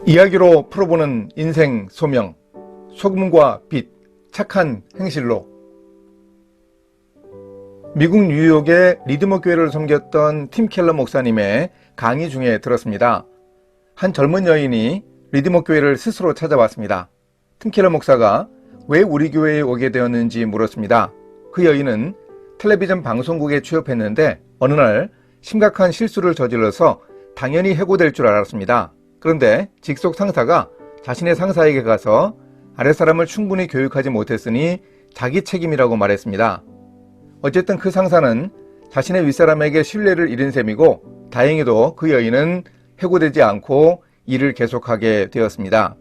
이야기로 풀어보는 인생 소명, 소금과 빛, 착한 행실로. 미국 뉴욕의 리드머 교회를 섬겼던 팀 켈러 목사님의 강의 중에 들었습니다. 한 젊은 여인이 리드머 교회를 스스로 찾아왔습니다. 팀 켈러 목사가 왜 우리 교회에 오게 되었는지 물었습니다. 그 여인은 텔레비전 방송국에 취업했는데 어느 날 심각한 실수를 저질러서 당연히 해고될 줄 알았습니다. 그런데 직속 상사가 자신의 상사에게 가서 아랫사람을 충분히 교육하지 못했으니 자기 책임이라고 말했습니다. 어쨌든 그 상사는 자신의 윗사람에게 신뢰를 잃은 셈이고 다행히도 그 여인은 해고되지 않고 일을 계속하게 되었습니다.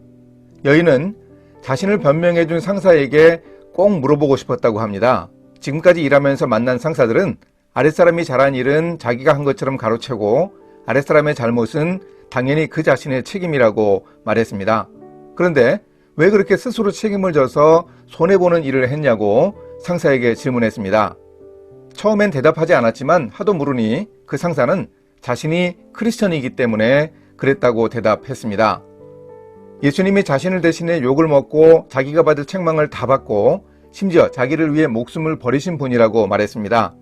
여인은 자신을 변명해준 상사에게 꼭 물어보고 싶었다고 합니다. 지금까지 일하면서 만난 상사들은 아랫사람이 잘한 일은 자기가 한 것처럼 가로채고 아랫사람의 잘못은 당연히 그 자신의 책임이라고 말했습니다. 그런데 왜 그렇게 스스로 책임을 져서 손해보는 일을 했냐고 상사에게 질문했습니다. 처음엔 대답하지 않았지만 하도 물으니 그 상사는 자신이 크리스천이기 때문에 그랬다고 대답했습니다. 예수님이 자신을 대신해 욕을 먹고 자기가 받을 책망을 다 받고 심지어 자기를 위해 목숨을 버리신 분이라고 말했습니다.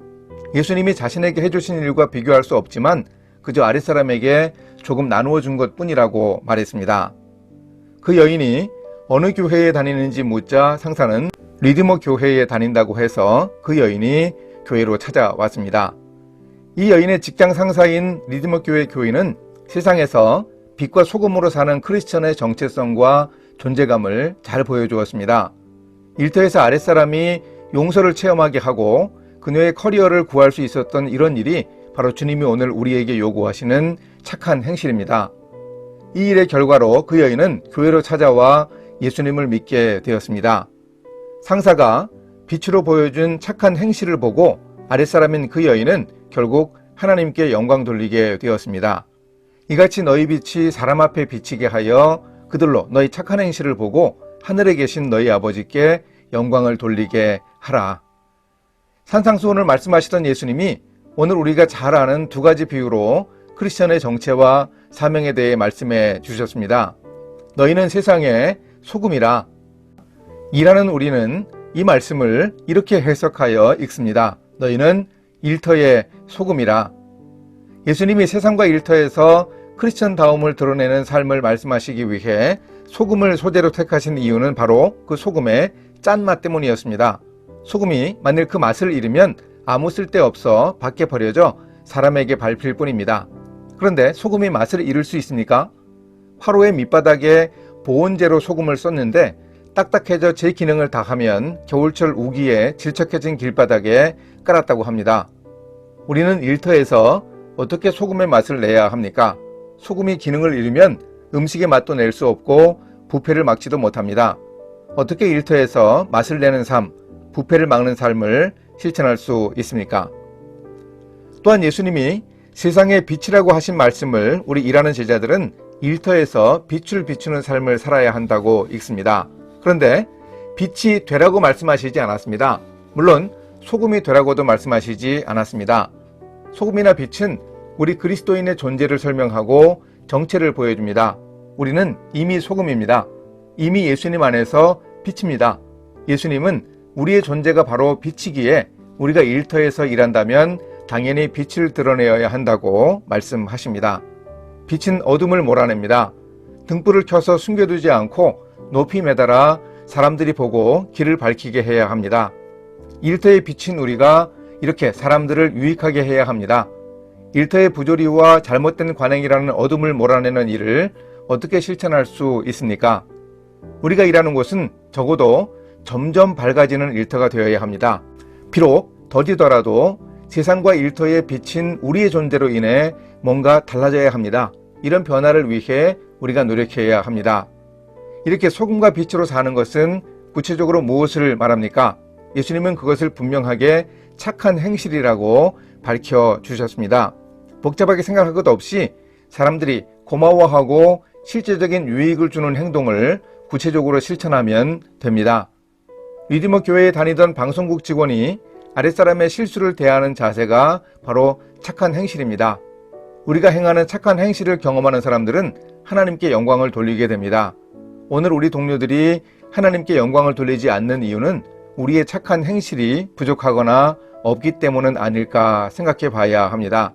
예수님이 자신에게 해주신 일과 비교할 수 없지만 그저 아랫사람에게 조금 나누어 준 것 뿐이라고 말했습니다. 그 여인이 어느 교회에 다니는지 묻자 상사는 리드머 교회에 다닌다고 해서 그 여인이 교회로 찾아왔습니다. 이 여인의 직장 상사인 리드머 교회 교인은 세상에서 빛과 소금으로 사는 크리스천의 정체성과 존재감을 잘 보여주었습니다. 일터에서 아랫사람이 용서를 체험하게 하고 그녀의 커리어를 구할 수 있었던 이런 일이 바로 주님이 오늘 우리에게 요구하시는 착한 행실입니다. 이 일의 결과로 그 여인은 교회로 찾아와 예수님을 믿게 되었습니다. 상사가 빛으로 보여준 착한 행실을 보고 아랫사람인 그 여인은 결국 하나님께 영광 돌리게 되었습니다. 이같이 너희 빛이 사람 앞에 비치게 하여 그들로 너희 착한 행실을 보고 하늘에 계신 너희 아버지께 영광을 돌리게 하라. 산상수훈을 말씀하시던 예수님이 오늘 우리가 잘 아는 두 가지 비유로 크리스천의 정체와 사명에 대해 말씀해 주셨습니다. 너희는 세상의 소금이라. 일하는 우리는 이 말씀을 이렇게 해석하여 읽습니다. 너희는 일터의 소금이라. 예수님이 세상과 일터에서 크리스천다움을 드러내는 삶을 말씀하시기 위해 소금을 소재로 택하신 이유는 바로 그 소금의 짠맛 때문이었습니다. 소금이 만일 그 맛을 잃으면 아무 쓸데없어 밖에 버려져 사람에게 밟힐 뿐입니다. 그런데 소금이 맛을 잃을 수 있습니까? 화로의 밑바닥에 보온재로 소금을 썼는데 딱딱해져 제 기능을 다하면 겨울철 우기에 질척해진 길바닥에 깔았다고 합니다. 우리는 일터에서 어떻게 소금의 맛을 내야 합니까? 소금이 기능을 잃으면 음식의 맛도 낼 수 없고 부패를 막지도 못합니다. 어떻게 일터에서 맛을 내는 삶, 부패를 막는 삶을 실천할 수 있습니까? 또한 예수님이 세상의 빛이라고 하신 말씀을 우리 일하는 제자들은 일터에서 빛을 비추는 삶을 살아야 한다고 읽습니다. 그런데 빛이 되라고 말씀하시지 않았습니다. 물론 소금이 되라고도 말씀하시지 않았습니다. 소금이나 빛은 우리 그리스도인의 존재를 설명하고 정체를 보여줍니다. 우리는 이미 소금입니다. 이미 예수님 안에서 빛입니다. 예수님은 우리의 존재가 바로 빛이기에 우리가 일터에서 일한다면 당연히 빛을 드러내어야 한다고 말씀하십니다. 빛은 어둠을 몰아냅니다. 등불을 켜서 숨겨두지 않고 높이 매달아 사람들이 보고 길을 밝히게 해야 합니다. 일터에 비친 우리가 이렇게 사람들을 유익하게 해야 합니다. 일터의 부조리와 잘못된 관행이라는 어둠을 몰아내는 일을 어떻게 실천할 수 있습니까? 우리가 일하는 곳은 적어도 점점 밝아지는 일터가 되어야 합니다. 비록 더디더라도 세상과 일터에 비친 우리의 존재로 인해 뭔가 달라져야 합니다. 이런 변화를 위해 우리가 노력해야 합니다. 이렇게 소금과 빛으로 사는 것은 구체적으로 무엇을 말합니까? 예수님은 그것을 분명하게 착한 행실이라고 밝혀주셨습니다. 복잡하게 생각할 것 없이 사람들이 고마워하고 실제적인 유익을 주는 행동을 구체적으로 실천하면 됩니다. 리드머 교회에 다니던 방송국 직원이 아랫사람의 실수를 대하는 자세가 바로 착한 행실입니다. 우리가 행하는 착한 행실을 경험하는 사람들은 하나님께 영광을 돌리게 됩니다. 오늘 우리 동료들이 하나님께 영광을 돌리지 않는 이유는 우리의 착한 행실이 부족하거나 없기 때문은 아닐까 생각해 봐야 합니다.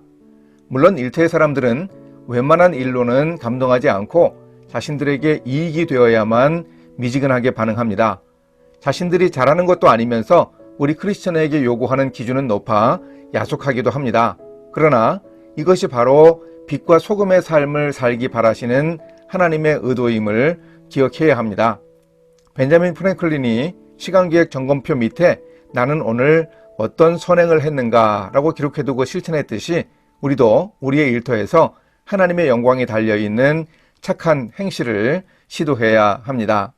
물론 일터의 사람들은 웬만한 일로는 감동하지 않고 자신들에게 이익이 되어야만 미지근하게 반응합니다. 자신들이 잘하는 것도 아니면서 우리 크리스천에게 요구하는 기준은 높아 야속하기도 합니다. 그러나 이것이 바로 빛과 소금의 삶을 살기 바라시는 하나님의 의도임을 기억해야 합니다. 벤자민 프랭클린이 시간계획 점검표 밑에 나는 오늘 어떤 선행을 했는가 라고 기록해두고 실천했듯이 우리도 우리의 일터에서 하나님의 영광이 달려있는 착한 행실을 시도해야 합니다.